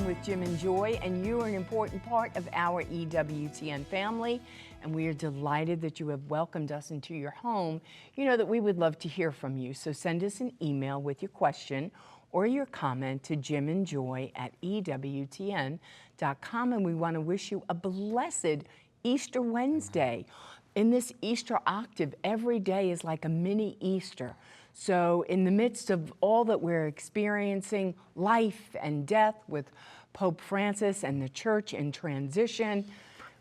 with Jim and Joy, and you are an important part of our EWTN family, and we are delighted that you have welcomed us into your home. You know that we would love to hear from you, so send us an email with your question or your comment to jimandjoy@ewtn.com, and we want to wish you a blessed Easter Wednesday. In this Easter octave, every day is like a mini Easter. So in the midst of all that we're experiencing, life and death with Pope Francis and the church in transition,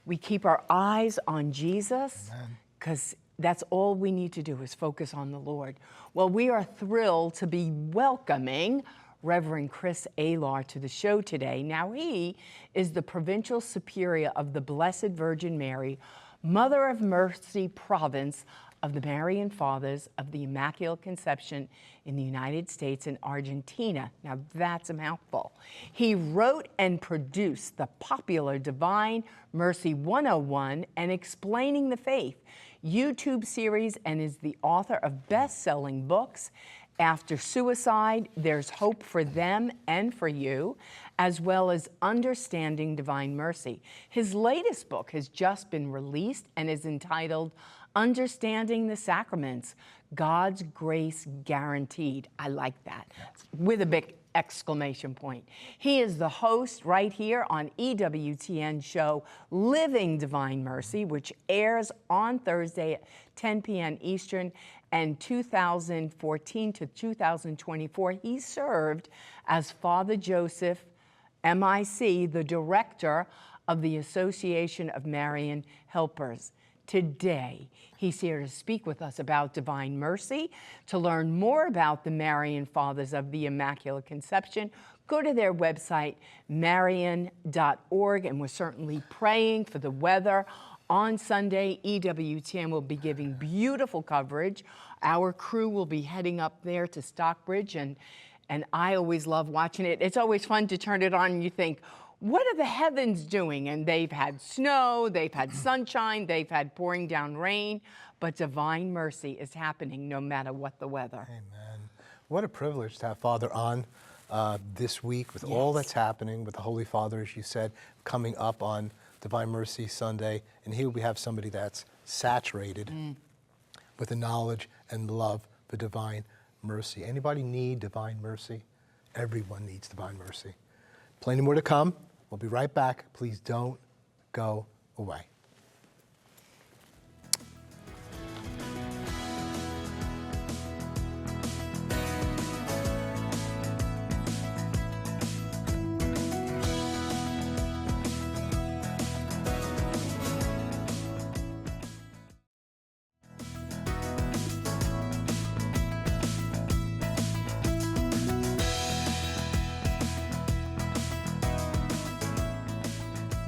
we keep our eyes on Jesus, because that's all we need to do is focus on the Lord. Well, we are thrilled to be welcoming Reverend Chris Alar to the show today. Now, he is the Provincial Superior of the Blessed Virgin Mary, Mother of Mercy Province of the Marian Fathers of the Immaculate Conception in the United States and Argentina. Now that's a mouthful. He wrote and produced the popular Divine Mercy 101 and Explaining the Faith YouTube series, and is the author of best-selling books, After Suicide, There's Hope for Them and for You, as well as Understanding Divine Mercy. His latest book has just been released and is entitled Understanding the Sacraments, God's Grace Guaranteed. I like that, with a big exclamation point. He is the host right here on EWTN show Living Divine Mercy, which airs on Thursday at 10 p.m. Eastern, and 2014 to 2024, he served as Father Joseph, MIC, the director of the Association of Marian Helpers. Today, he's here to speak with us about Divine Mercy. To learn more about the Marian Fathers of the Immaculate Conception, go to their website, marian.org, and we're certainly praying for the weather. On Sunday, EWTN will be giving beautiful coverage. Our crew will be heading up there to Stockbridge, and I always love watching it. It's always fun to turn it on and you think, what are the heavens doing? And they've had snow, they've had sunshine, they've had pouring down rain, but Divine Mercy is happening no matter what the weather. Amen. What a privilege to have Father on this week with all that's happening with the Holy Father, as you said, coming up on Divine Mercy Sunday. And here we have somebody that's saturated with the knowledge and love for Divine Mercy. Anybody need Divine Mercy? Everyone needs Divine Mercy. Plenty more to come. We'll be right back. Please don't go away.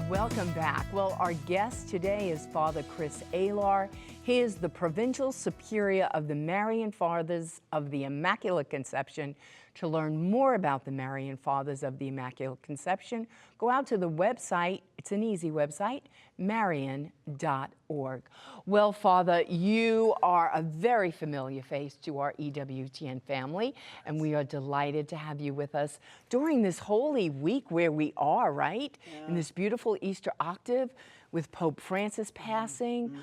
Welcome back. Well, our guest today is Father Chris Alar. He is the Provincial Superior of the Marian Fathers of the Immaculate Conception. To learn more about the Marian Fathers of the Immaculate Conception, go out to the website. It's an easy website, marian.org. Well, Father, you are a very familiar face to our EWTN family, and we are delighted to have you with us during this Holy Week where we are, right? In this beautiful Easter octave with Pope Francis passing.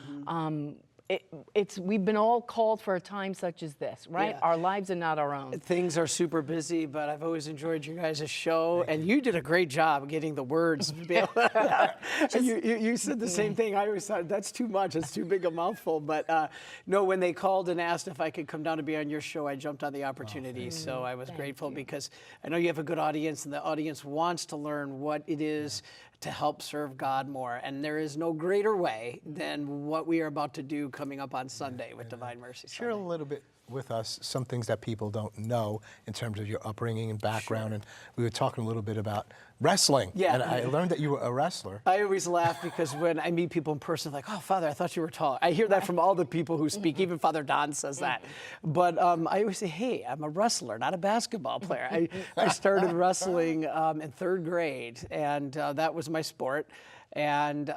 We've been all called for a time such as this, right? Yeah. Our lives are not our own. Things are super busy, but I've always enjoyed you guys' show, and you did a great job getting the words. You said the same thing. I always thought, that's too much. It's too big a mouthful. But no, when they called and asked if I could come down to be on your show, I jumped on the opportunity. So I was grateful because I know you have a good audience, and the audience wants to learn what it is to help serve God more. And there is no greater way than what we are about to do coming up on Sunday with Divine Mercy Sunday. Share a little bit with us some things that people don't know in terms of your upbringing and background. Sure. And we were talking a little bit about wrestling. Yeah. And I learned that you were a wrestler. I always laugh because when I meet people in person, like, oh, Father, I thought you were tall. I hear that from all the people who speak. Even Father Don says that. But I always say, hey, I'm a wrestler, not a basketball player. I started wrestling in third grade, and that was my sport. And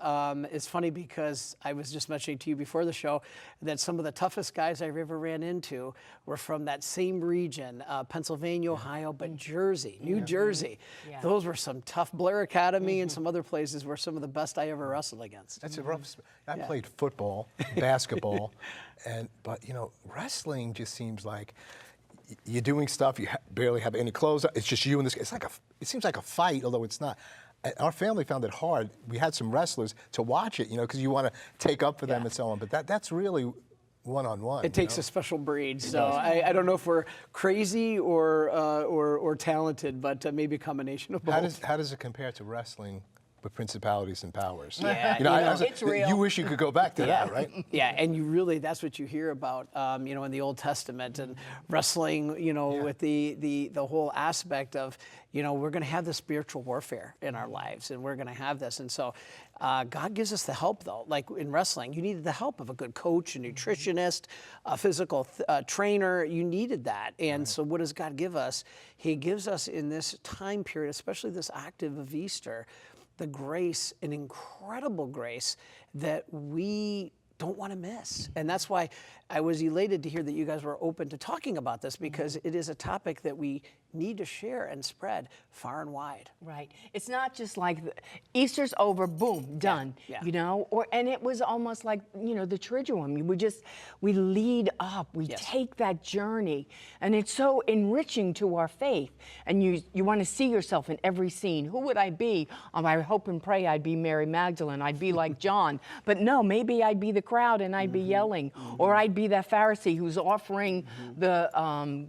it's funny because I was just mentioning to you before the show that some of the toughest guys I've ever ran into were from that same region, Pennsylvania, Ohio, but Jersey, New Jersey. Yeah. Those were some some tough Blair Academy and some other places were some of the best I ever wrestled against. That's a rough. I played football, basketball, but wrestling just seems like you're doing stuff. You barely have any clothes. It's just you and this. It seems like a fight, although it's not. Our family found it hard. We had some wrestlers to watch it, because you want to take up for them and so on. But that's really one-on-one. It takes a special breed. So I don't know if we're crazy or talented, but maybe a combination of both. How does it compare to wrestling with principalities and powers? Yeah, it's real. You wish you could go back to that, right? Yeah, and that's what you hear about, in the Old Testament and wrestling, with the whole aspect of, we're going to have this spiritual warfare in our lives, and we're going to have this. And so God gives us the help, though. Like in wrestling, you needed the help of a good coach, a nutritionist, a physical trainer. You needed that. And so what does God give us? He gives us in this time period, especially this octave of Easter, the grace, an incredible grace that we don't want to miss. And that's why I was elated to hear that you guys were open to talking about this, because it is a topic that we need to share and spread far and wide. Right. It's not just like Easter's over, boom, done. Yeah. And it was almost like, the Triduum. We lead up, we take that journey, and it's so enriching to our faith. And you want to see yourself in every scene. Who would I be? I hope and pray I'd be Mary Magdalene. I'd be like John. But no, maybe I'd be the crowd and I'd be yelling. Or I'd be that Pharisee who's offering the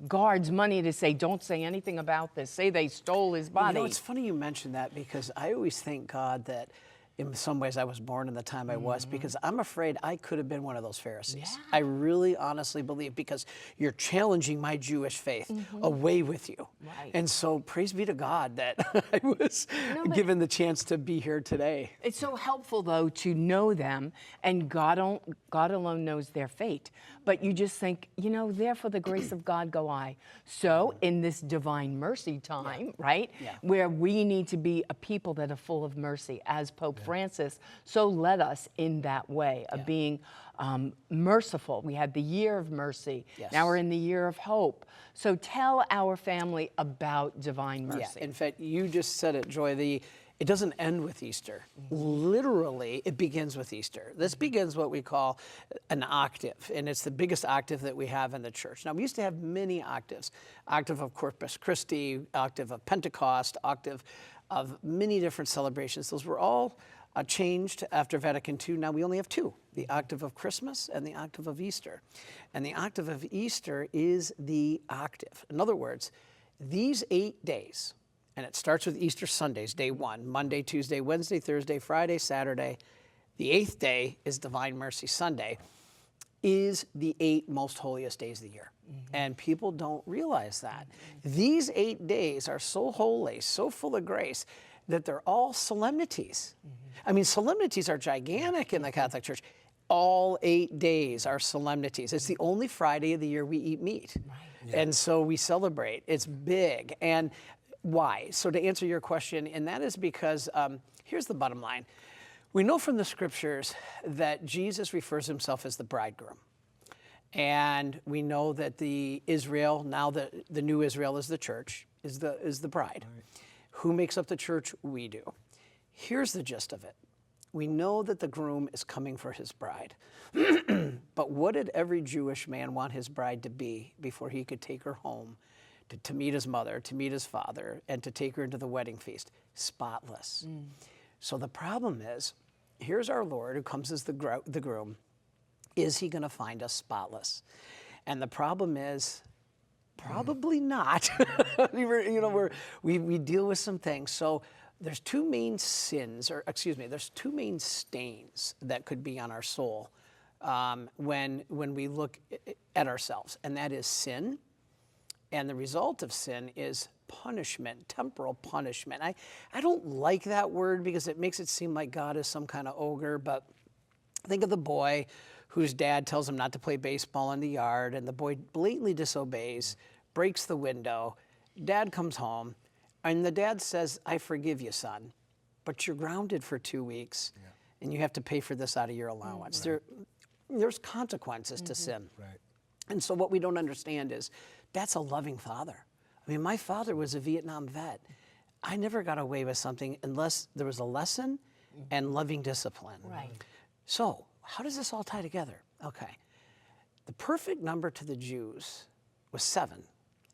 guards money to say, don't say anything about this. Say they stole his body. It's funny you mention that, because I always thank God that in some ways I was born in the time I was, because I'm afraid I could have been one of those Pharisees. Yeah. I really honestly believe, because you're challenging my Jewish faith away with you. Right. And so praise be to God that I was given the chance to be here today. It's so helpful, though, to know them, and God alone knows their fate. But you just think, there for the grace of God go I. So in this divine mercy time, right, where we need to be a people that are full of mercy, as Pope Francis so led us in that way of being merciful. We had the year of mercy. Yes. Now we're in the year of hope. So tell our family about divine mercy. Yeah. In fact, you just said it, Joy. It doesn't end with Easter. Literally, it begins with Easter. This begins what we call an octave, and it's the biggest octave that we have in the church. Now, we used to have many octaves. Octave of Corpus Christi, octave of Pentecost, octave of many different celebrations. Those were all changed after Vatican II. Now we only have two, the octave of Christmas and the octave of Easter. And the octave of Easter is the octave. In other words, these 8 days, and it starts with Easter Sundays, day 1, Monday, Tuesday, Wednesday, Thursday, Friday, Saturday. The 8th day is Divine Mercy Sunday, is the 8 most holiest days of the year. And people don't realize that. These 8 days are so holy, so full of grace, that they're all solemnities. I mean, solemnities are gigantic in the Catholic Church. All 8 days are solemnities. It's the only Friday of the year we eat meat. Right. Yeah. And so we celebrate. It's big. And why? So to answer your question, and that is because, here's the bottom line. We know from the scriptures that Jesus refers himself as the bridegroom. And we know that the Israel, now the new Israel is the church, is the bride. Right. Who makes up the church? We do. Here's the gist of it. We know that the groom is coming for his bride. But what did every Jewish man want his bride to be before he could take her home to meet his mother, to meet his father, and to take her into the wedding feast? Spotless. So the problem is, here's our Lord who comes as the groom. Is he going to find us spotless? And the problem is, probably not. We deal with some things. So there's two main sins, there's two main stains that could be on our soul when we look at ourselves, and that is sin. And the result of sin is punishment, temporal punishment. I don't like that word because it makes it seem like God is some kind of ogre, but think of the boy whose dad tells him not to play baseball in the yard, and the boy blatantly disobeys, breaks the window. Dad comes home, and the dad says, I forgive you, son, but you're grounded for 2 weeks, and you have to pay for this out of your allowance. Right. There's consequences to sin. Right. And so what we don't understand is that's a loving father. I mean, my father was a Vietnam vet. I never got away with something unless there was a lesson and loving discipline. Right. So how does this all tie together? Okay. The perfect number to the Jews was 7,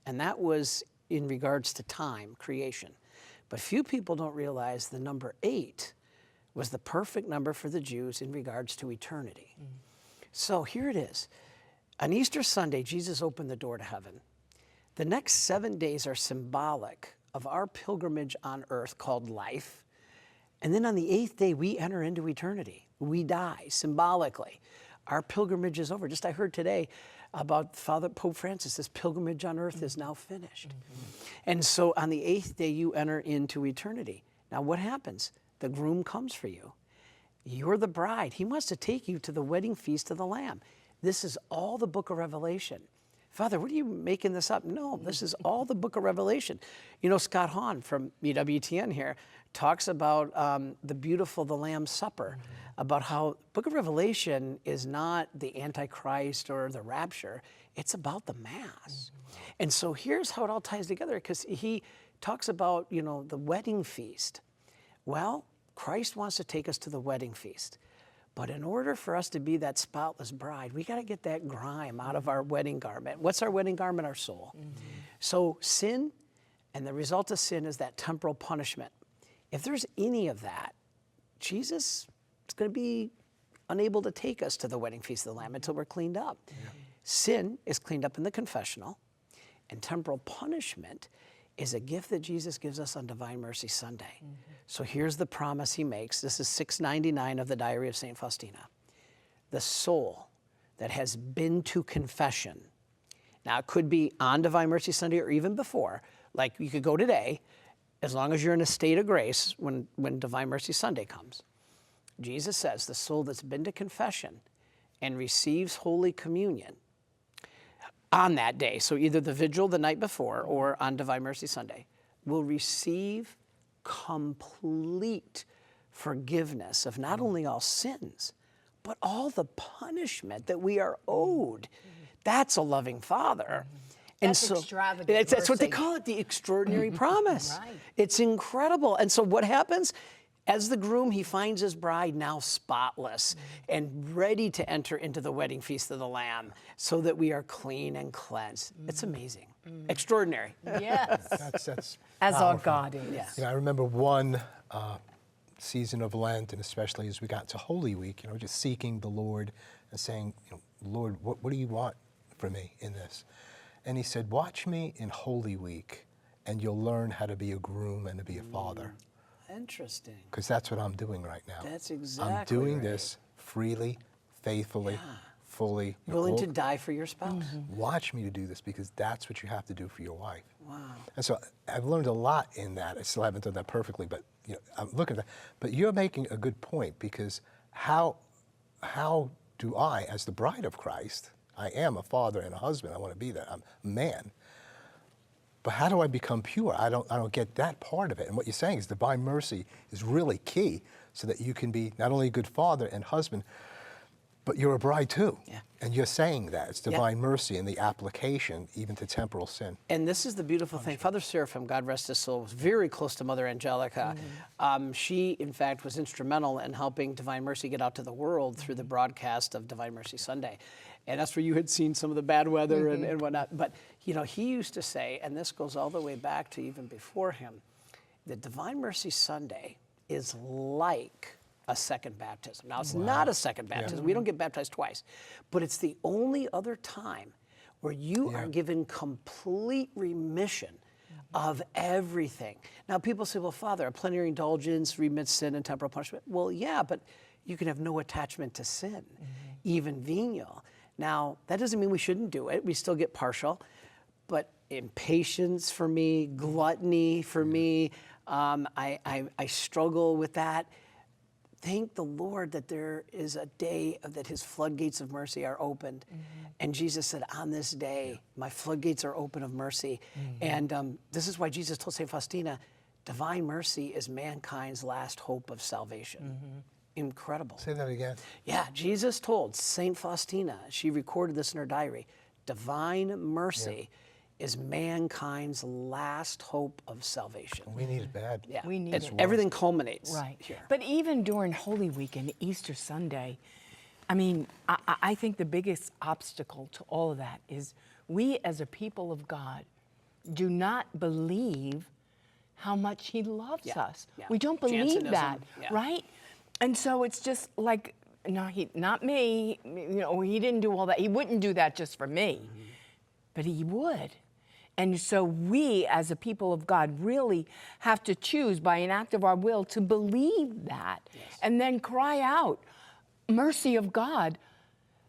and that was in regards to time, creation. But few people don't realize the number 8 was the perfect number for the Jews in regards to eternity. So here it is. On Easter Sunday, Jesus opened the door to heaven. The next 7 days are symbolic of our pilgrimage on earth called life. And then on the 8th day, we enter into eternity. We die symbolically. Our pilgrimage is over. Just I heard today about Pope Francis, this pilgrimage on earth is now finished. And so on the 8th day, you enter into eternity. Now what happens? The groom comes for you. You're the bride. He wants to take you to the wedding feast of the Lamb. This is all the book of Revelation. Father, what are you making this up? No, this is all the book of Revelation. You know, Scott Hahn from EWTN here talks about the Lamb's Supper, about how book of Revelation is not the Antichrist or the rapture. It's about the Mass. And so here's how it all ties together, because he talks about, you know, the wedding feast. Well, Christ wants to take us to the wedding feast. But in order for us to be that spotless bride, we got to get that grime out of our wedding garment. What's our wedding garment? Our soul. So sin, and the result of sin is that temporal punishment. If there's any of that, Jesus is going to be unable to take us to the wedding feast of the Lamb until we're cleaned up. Sin is cleaned up in the confessional, and temporal punishment is a gift that Jesus gives us on Divine Mercy Sunday. So here's the promise he makes. This is 699 of the Diary of Saint Faustina. The soul that has been to confession. Now, it could be on Divine Mercy Sunday or even before. Like, you could go today, as long as you're in a state of grace when Divine Mercy Sunday comes. Jesus says the soul that's been to confession and receives Holy Communion on that day, so either the vigil the night before or on Divine Mercy Sunday, will receive complete forgiveness of not only all sins, but all the punishment that we are owed. That's a loving Father. And That's so extravagant that's what they mercy. call it, the extraordinary promise. Right. It's incredible. And so what happens? As the groom, he finds his bride now spotless and ready to enter into the wedding feast of the Lamb so that we are clean and cleansed. It's amazing. Extraordinary. Yes. That's As our powerful. God is. Yeah. You know, I remember one season of Lent, and especially as we got to Holy Week, you know, just seeking the Lord and saying, you know, Lord, what do you want from me in this? And he said, watch me in Holy Week, and you'll learn how to be a groom and to be a father. Interesting. Because that's what I'm doing right now. That's exactly I'm doing right. this freely, faithfully, fully. you know, Willing all- to die for your spouse. Watch me to do this, because that's what you have to do for your wife. Wow. And so I've learned a lot in that. I still haven't done that perfectly, but you know, I'm looking at that. But you're making a good point, because how do I, as the bride of Christ, I am a father and a husband. I want to be that. I'm a man. But how do I become pure? I don't get that part of it. And what you're saying is divine mercy is really key, so that you can be not only a good father and husband, but you're a bride too. Yeah. And you're saying that. It's divine mercy and the application even to temporal sin. And this is the beautiful thing. Father Seraphim, God rest his soul, was very close to Mother Angelica. She, in fact, was instrumental in helping Divine Mercy get out to the world through the broadcast of Divine Mercy Sunday. And that's where you had seen some of the bad weather and whatnot. But, you know, he used to say, and this goes all the way back to even before him, that Divine Mercy Sunday is like a second baptism. Now, it's not a second baptism. We don't get baptized twice. But it's the only other time where you are given complete remission of everything. Now, people say, well, Father, a plenary indulgence remits sin and temporal punishment. Well, yeah, but you can have no attachment to sin, even venial. Now, that doesn't mean we shouldn't do it. We still get partial. But impatience for me, gluttony for me, I struggle with that. Thank the Lord that there is a day that his floodgates of mercy are opened. And Jesus said, on this day, my floodgates are open of mercy. And this is why Jesus told Saint Faustina, divine mercy is mankind's last hope of salvation. Incredible. Say that again. Yeah, Jesus told Saint Faustina, she recorded this in her diary, divine mercy is mankind's last hope of salvation. We need it bad. Yeah, We need it. Everything culminates Right. here. But even during Holy Week and Easter Sunday, I mean, I think the biggest obstacle to all of that is we as a people of God do not believe how much he loves us. Yeah. We don't believe Jansenism, that, yeah. right? And so it's just like, no, not me. He didn't do all that. He wouldn't do that just for me, but he would. And so we, as a people of God, really have to choose by an act of our will to believe that, and then cry out, mercy of God,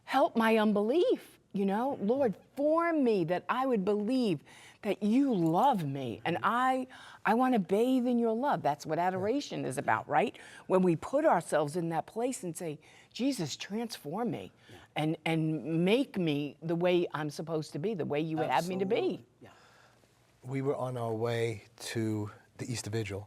help my unbelief. Lord, form me that I would believe that you love me, and I want to bathe in your love. That's what adoration is about, right? When we put ourselves in that place and say, Jesus, transform me and make me the way I'm supposed to be, the way you would have me to be. Yeah. We were on our way to the Easter Vigil,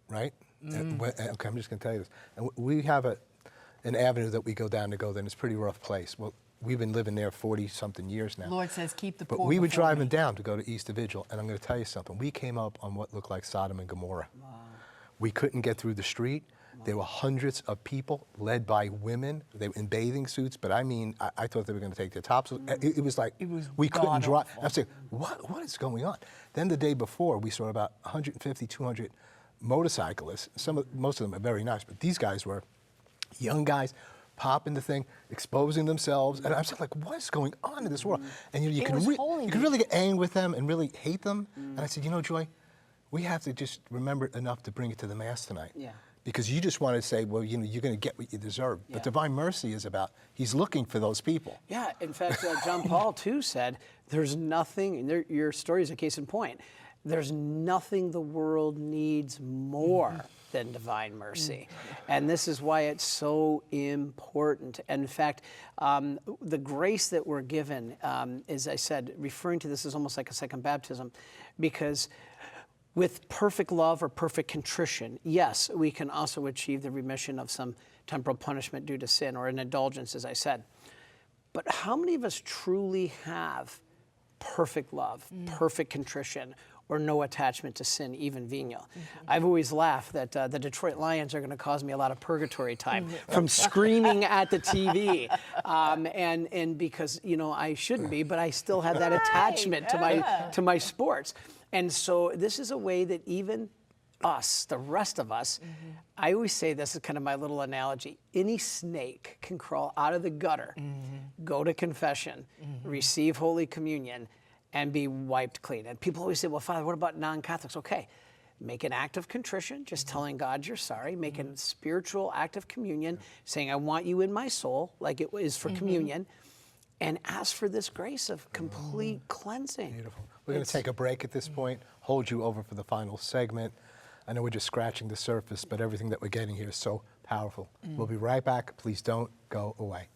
right? Okay, I'm just going to tell you this. And we have an avenue that we go down to go there, and it's a pretty rough place. Well, we've been living there 40-something years now. Lord says, keep the But poor we were before driving me. down to go to Easter Vigil, and I'm going to tell you something. We came up on what looked like Sodom and Gomorrah. Wow. We couldn't get through the street. Wow. There were hundreds of people led by women. They were in bathing suits, but I mean, I thought they were going to take their tops. It was like we couldn't drive. I was saying, what is going on? Then the day before, we saw about 150, 200 motorcyclists. Most of them are very nice, but these guys were young guys, popping the thing, exposing themselves, and I was like, what is going on in this world? And you can really get angry with them and really hate them. And I said, Joy, we have to just remember enough to bring it to the Mass tonight. Yeah. Because you just want to say, well, you're going to get what you deserve. Yeah. But Divine Mercy is about, he's looking for those people. Yeah, in fact, John Paul too said, there's nothing, and your story is a case in point, there's nothing the world needs more than divine mercy. And this is why it's so important. And in fact, the grace that we're given, as I said, referring to this is almost like a second baptism, because with perfect love or perfect contrition, yes, we can also achieve the remission of some temporal punishment due to sin or an indulgence, as I said. But how many of us truly have perfect love, perfect contrition, or no attachment to sin, even venial? I've always laughed that the Detroit Lions are going to cause me a lot of purgatory time from screaming at the TV, and because I shouldn't be, but I still have that attachment to my sports. And so this is a way that even us, the rest of us, I always say this is kind of my little analogy. Any snake can crawl out of the gutter, go to confession, receive Holy Communion, and be wiped clean. And people always say, well, Father, what about non-Catholics? Okay, make an act of contrition, just telling God you're sorry. Make a spiritual act of communion, saying, I want you in my soul, like it is for communion. And ask for this grace of complete cleansing. Beautiful. We're going to take a break at this point, hold you over for the final segment. I know we're just scratching the surface, but everything that we're getting here is so powerful. We'll be right back. Please don't go away.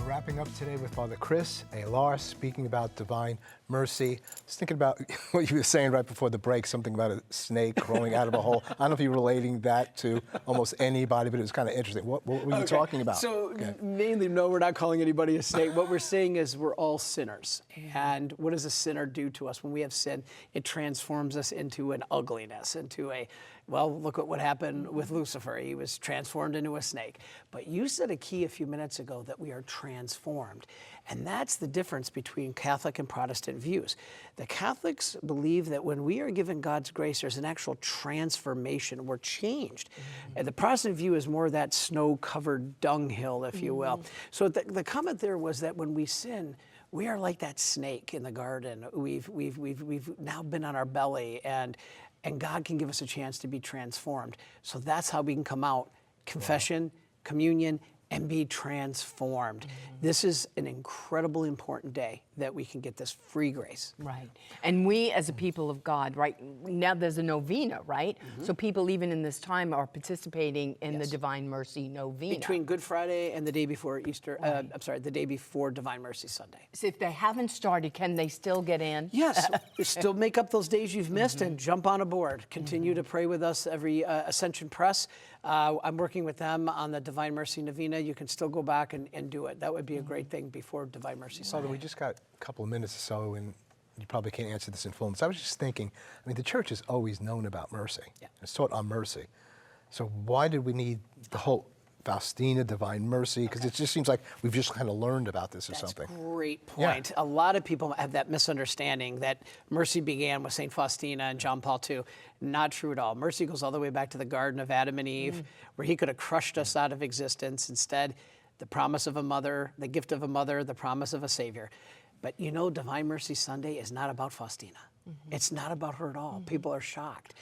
Wrapping up today with Father Chris, Alar, speaking about divine mercy. I was thinking about what you were saying right before the break, something about a snake crawling out of a hole. I don't know if you're relating that to almost anybody, but it was kind of interesting. What were you talking about? So mainly, no, we're not calling anybody a snake. What we're saying is we're all sinners. And what does a sinner do to us? When we have sin, it transforms us into an ugliness, into a, well, look at what happened with Lucifer. He was transformed into a snake. But you said a key a few minutes ago that we are transformed. And that's the difference between Catholic and Protestant views. The Catholics believe that when we are given God's grace, there's an actual transformation. We're changed. And the Protestant view is more that snow-covered dunghill, if you will. So the comment there was that when we sin, we are like that snake in the garden. We've now been on our belly, and God can give us a chance to be transformed. So that's how we can come out, confession, communion, and be transformed. This is an incredibly important day. that we can get this free grace. Right. And we as a people of God, right, now there's a novena, right? So people even in this time are participating in the Divine Mercy novena. Between Good Friday and the day before Easter, the day before Divine Mercy Sunday. So if they haven't started, can they still get in? Yes, still make up those days you've missed and jump on a board. Continue to pray with us every Ascension Press. I'm working with them on the Divine Mercy novena. You can still go back and do it. That would be a great thing before Divine Mercy Sunday. Father, we just got a couple of minutes or so, and you probably can't answer this in full. So I was just thinking, I mean, the church has always known about mercy. Yeah. It's taught on mercy. So why did we need the whole Faustina, Divine Mercy? Because it just seems like we've just kind of learned about this or something. That's a great point. A lot of people have that misunderstanding that mercy began with Saint Faustina and John Paul II. Not true at all. Mercy goes all the way back to the Garden of Adam and Eve, where he could have crushed us out of existence. Instead, the promise of a mother, the gift of a mother, the promise of a Savior. But you know, Divine Mercy Sunday is not about Faustina. It's not about her at all. People are shocked.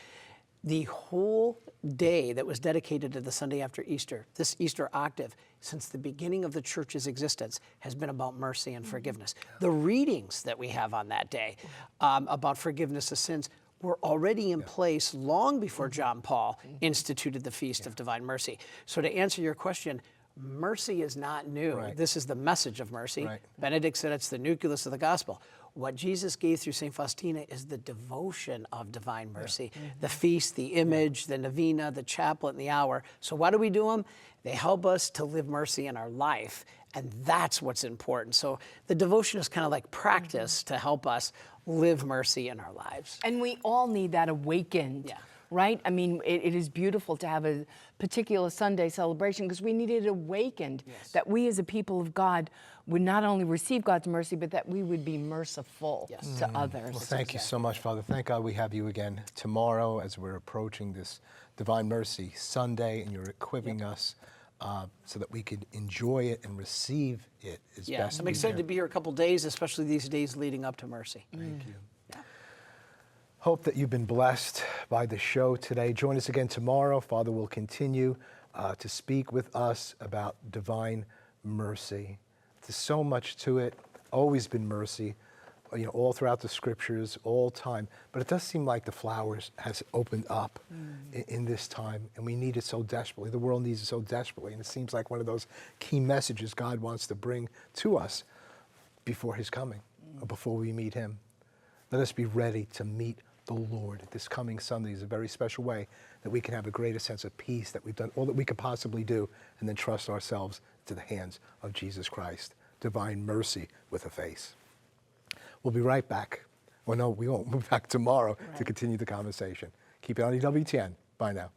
The whole day that was dedicated to the Sunday after Easter, this Easter octave, since the beginning of the church's existence, has been about mercy and forgiveness. The readings that we have on that day about forgiveness of sins were already in place long before John Paul instituted the Feast of Divine Mercy. So to answer your question, mercy is not new. Right. This is the message of mercy. Right. Benedict said it's the nucleus of the gospel. What Jesus gave through Saint Faustina is the devotion of divine mercy, the feast, the image, the novena, the chaplet, and the hour. So why do we do them? They help us to live mercy in our life, and that's what's important. So the devotion is kind of like practice to help us live mercy in our lives. And we all need that awakened. Yeah. Right? I mean, it is beautiful to have a particular Sunday celebration because we need it awakened that we as a people of God would not only receive God's mercy, but that we would be merciful to others. Well, thank you so much, Father. Thank God we have you again tomorrow as we're approaching this Divine Mercy Sunday, and you're equipping us so that we could enjoy it and receive it as best I'm we excited can. to be here a couple days, especially these days leading up to mercy. Thank you. Hope that you've been blessed by the show today. Join us again tomorrow. Father will continue to speak with us about divine mercy. There's so much to it, always been mercy, you know, all throughout the scriptures, all time. But it does seem like the flowers has opened up in this time, and we need it so desperately. The world needs it so desperately, and it seems like one of those key messages God wants to bring to us before his coming, or before we meet him. Let us be ready to meet the Lord. This coming Sunday is a very special way that we can have a greater sense of peace, that we've done all that we could possibly do, and then trust ourselves to the hands of Jesus Christ. Divine mercy with a face. We'll be right back. Well, no, we won't. We'll be back tomorrow to continue the conversation. Keep it on EWTN. Bye now.